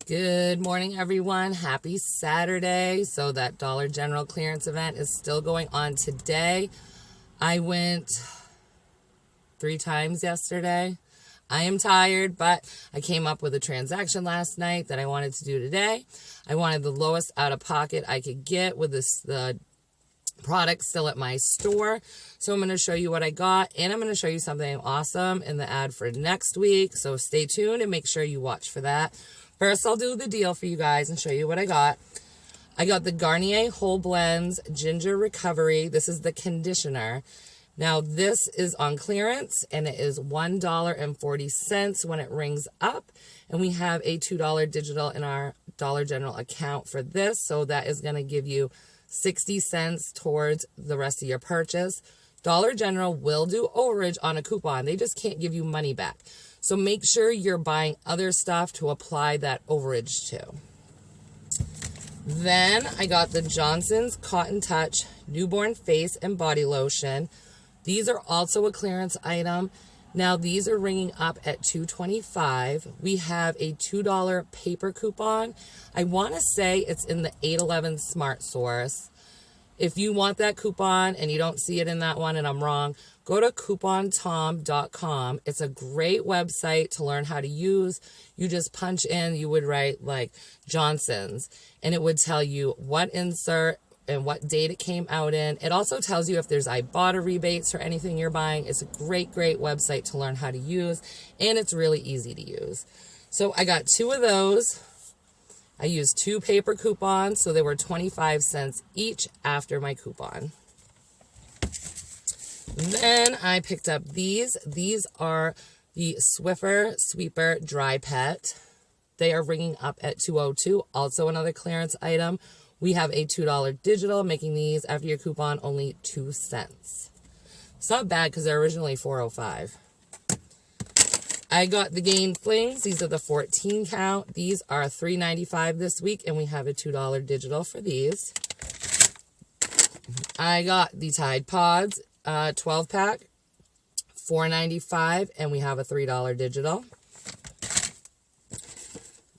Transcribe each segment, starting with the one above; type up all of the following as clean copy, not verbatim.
Good morning, everyone. Happy Saturday. So that Dollar General clearance event is still going on today. I went 3 times yesterday. I am tired, but I came up with a transaction last night that I wanted to do today. I wanted the lowest out-of-pocket I could get with the product still at my store. So I'm going to show you what I got, and I'm going to show you something awesome in the ad for next week. So stay tuned and make sure you watch for that. First, I'll do the deal for you guys and show you what I got. I got the Garnier Whole Blends Ginger Recovery. This is the conditioner. Now, this is on clearance, and it is $1.40 when it rings up. And we have a $2 digital in our Dollar General account for this. So that is going to give you 60 cents towards the rest of your purchase. Dollar General will do overage on a coupon. They just can't give you money back. So make sure you're buying other stuff to apply that overage to. Then I got the Johnson's Cotton Touch Newborn Face and Body Lotion. These are also a clearance item. Now these are ringing up at $2.25. We have a $2 paper coupon. I want to say it's in the 811 Smart Source. If you want that coupon and you don't see it in that one and I'm wrong, go to coupontom.com. It's a great website to learn how to use. You just punch in, you would write like Johnson's, and it would tell you what insert and what date it came out in. It also tells you if there's Ibotta rebates or anything you're buying. It's a great website to learn how to use, and it's really easy to use. So I got 2 of those. I used 2 paper coupons, so they were 25 cents each after my coupon. Then I picked up these. These are the Swiffer Sweeper Dry Pet. They are ringing up at $2.02, also another clearance item. We have a $2 digital, making these after your coupon only 2 cents. It's not bad because they're originally $4.05. I got the Gain Flings. These are the 14 count. These are $3.95 this week, and we have a $2 digital for these. I got the Tide Pods 12 pack, $4.95, and we have a $3 digital.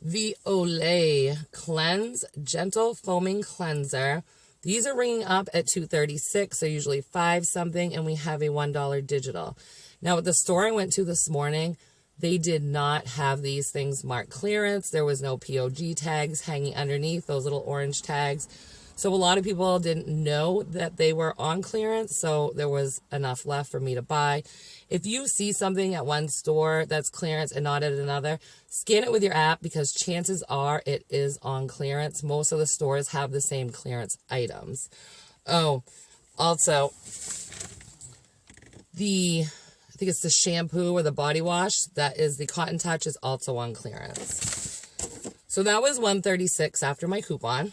The Olay Cleanse Gentle Foaming Cleanser. These are ringing up at $2.36, so usually 5 something, and we have a $1 digital. Now, at the store I went to this morning, they did not have these things marked clearance. There was no POG tags hanging underneath, those little orange tags. So a lot of people didn't know that they were on clearance, so there was enough left for me to buy. If you see something at one store that's clearance and not at another, scan it with your app because chances are it is on clearance. Most of the stores have the same clearance items. Oh, also, I think it's the shampoo or the body wash. That is the Cotton Touch is also on clearance. So that was $1.36 after my coupon.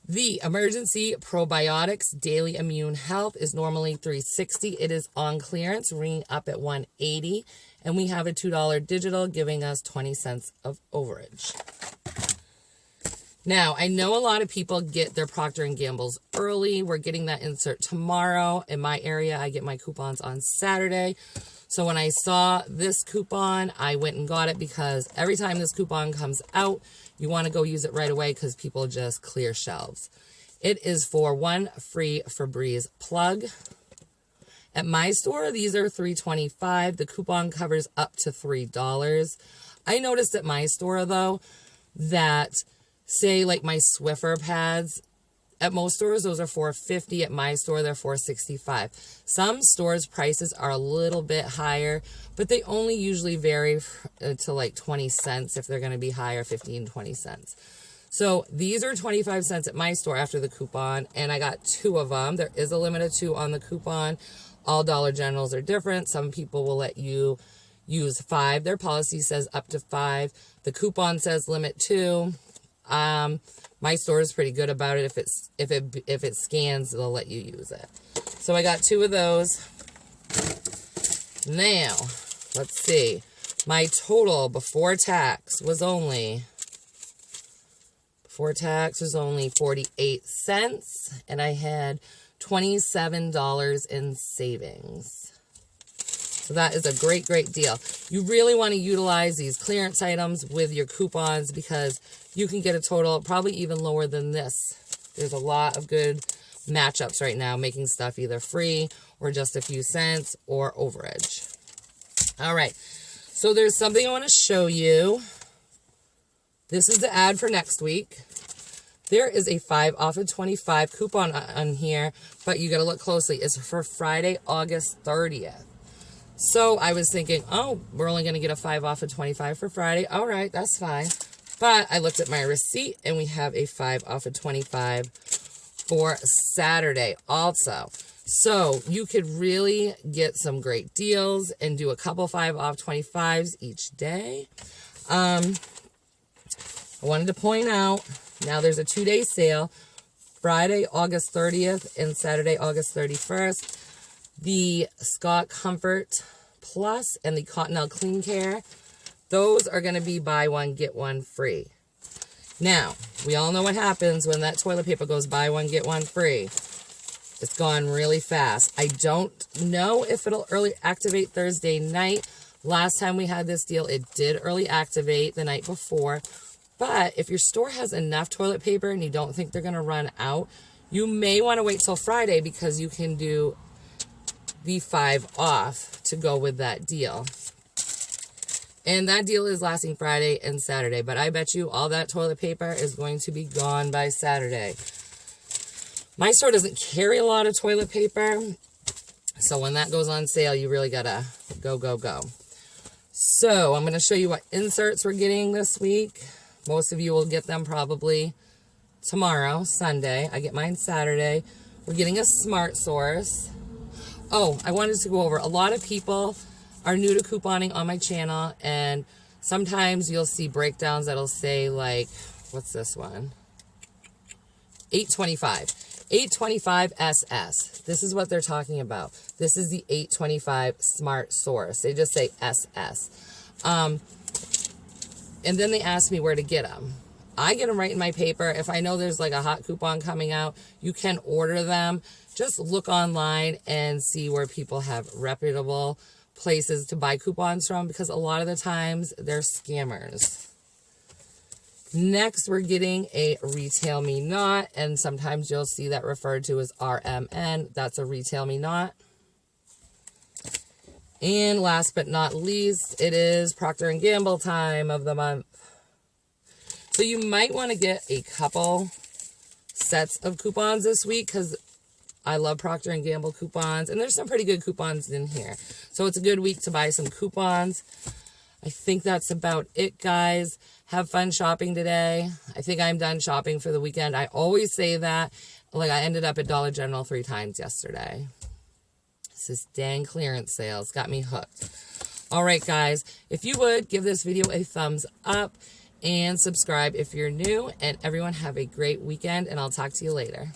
The Emergency Probiotics Daily Immune Health is normally $3.60. It is on clearance, ringing up at $1.80. And we have a $2 digital giving us 20 cents of overage. Now, I know a lot of people get their Procter & Gamble's early. We're getting that insert tomorrow. In my area, I get my coupons on Saturday. So when I saw this coupon, I went and got it because every time this coupon comes out, you want to go use it right away because people just clear shelves. It is for 1 free Febreze plug. At my store, these are $3.25. The coupon covers up to $3. I noticed at my store, though, that say like my Swiffer pads, at most stores those are $4.50. At my store they're $4.65. Some stores prices are a little bit higher, but they only usually vary to like 20 cents if they're going to be higher, 15, 20 cents. So these are 25 cents at my store after the coupon, and I got 2 of them. There is a limit of 2 on the coupon. All Dollar Generals are different. Some people will let you use 5. Their policy says up to 5. The coupon says limit 2. My store is pretty good about it. If it scans, they'll let you use it. So I got 2 of those. Now, let's see. My total before tax was only 48 cents, and I had $27 in savings. So that is a great, great deal. You really want to utilize these clearance items with your coupons because you can get a total probably even lower than this. There's a lot of good matchups right now, making stuff either free or just a few cents or overage. All right, so there's something I want to show you. This is the ad for next week. There is a 5 off of 25 coupon on here, but you got to look closely. It's for Friday, August 30th. So I was thinking, oh, we're only going to get a 5 off of 25 for Friday. All right, that's fine. But I looked at my receipt, and we have a 5 off of 25 for Saturday also. So you could really get some great deals and do a couple 5 off 25s each day. I wanted to point out, now there's a 2-day sale, Friday, August 30th and Saturday, August 31st. The Scott Comfort Plus and the Cottonelle Clean Care, those are going to be buy one, get one free. Now, we all know what happens when that toilet paper goes buy one, get one free. It's gone really fast. I don't know if it'll early activate Thursday night. Last time we had this deal, it did early activate the night before. But if your store has enough toilet paper and you don't think they're going to run out, you may want to wait till Friday because you can do the 5 off to go with that deal. And that deal is lasting Friday and Saturday. But I bet you all that toilet paper is going to be gone by Saturday. My store doesn't carry a lot of toilet paper. So when that goes on sale, you really got to go, go, go. So I'm going to show you what inserts we're getting this week. Most of you will get them probably tomorrow, Sunday. I get mine Saturday. We're getting a Smart Source. Oh, I wanted to go over. A lot of people are new to couponing on my channel, and sometimes you'll see breakdowns that'll say like, what's this one? $8.25. $8.25 SS. This is what they're talking about. This is the $8.25 Smart Source. They just say SS. And then they ask me where to get them. I get them right in my paper. If I know there's like a hot coupon coming out, you can order them. Just look online and see where people have reputable places to buy coupons from, because a lot of the times they're scammers. Next, we're getting a Retail Me Not, and sometimes you'll see that referred to as RMN. That's a Retail Me Not. And last but not least, it is Procter & Gamble time of the month. So you might want to get a couple sets of coupons this week, because I love Procter & Gamble coupons, and there's some pretty good coupons in here. So it's a good week to buy some coupons. I think that's about it, guys. Have fun shopping today. I think I'm done shopping for the weekend. I always say that. Like, I ended up at Dollar General 3 times yesterday. This dang clearance sales got me hooked. All right, guys. If you would, give this video a thumbs up and subscribe if you're new. And everyone have a great weekend, and I'll talk to you later.